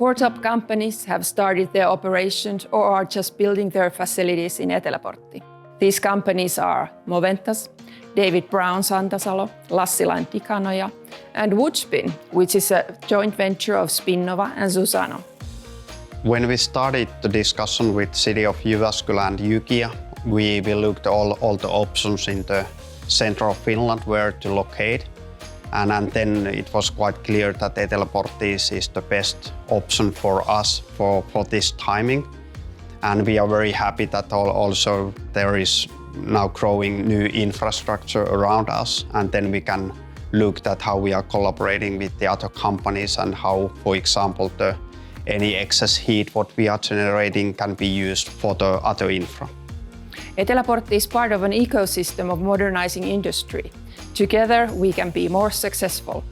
Four top companies have started their operations or are just building their facilities in Eteläportti. These companies are Moventas, David Brown Santasalo, Lassila & Tikanoja, and Woodspin, which is a joint venture of Spinnova-Suzano. When we started the discussion with city of Jyväskylä and Jyvskyl, we looked all the options in the center of Finland where to locate. And then it was quite clear that Eteläportti is the best option for us for this timing. And we are very happy that also there is now growing new infrastructure around us. And then we can look at how we are collaborating with the other companies and how, for example, any excess heat what we are generating can be used for the other infra. Eteläportti is part of an ecosystem of modernizing industry. Together we can be more successful.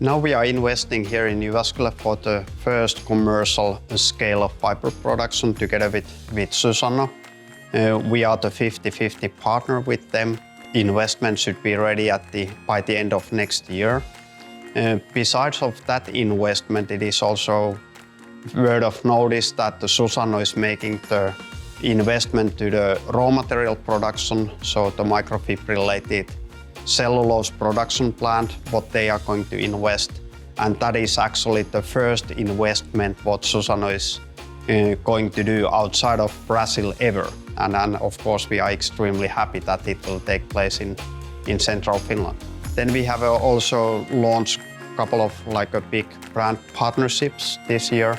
Now we are investing here in Jyväskylä for the first commercial scale of fiber production together with Suzano. We are the 50-50 partner with them. Investment should be ready by the end of next year. Besides of that investment, it is also word of notice that the Suzano is making the investment to the raw material production, so the microfibrillated cellulose production plant, what they are going to invest. And that is actually the first investment what Suzano is going to do outside of Brazil ever. And of course we are extremely happy that it will take place in central Finland. Then we have also launched a couple of big brand partnerships this year.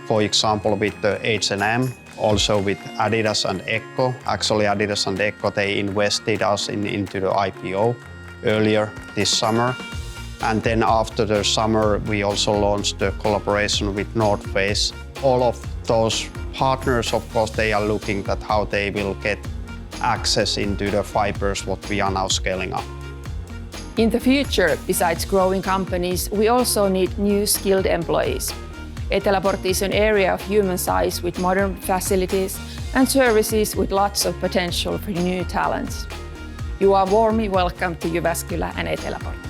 For example, with the H&M, also with Adidas and Ecco. Actually, Adidas and Ecco, they invested us into the IPO earlier this summer. And then after the summer, we also launched the collaboration with North Face. All of those partners, of course, they are looking at how they will get access into the fibers what we are now scaling up. In the future, besides growing companies, we also need new skilled employees. Eteläportti is an area of human size with modern facilities and services with lots of potential for new talents. You are warmly welcome to Jyväskylä and Eteläportti.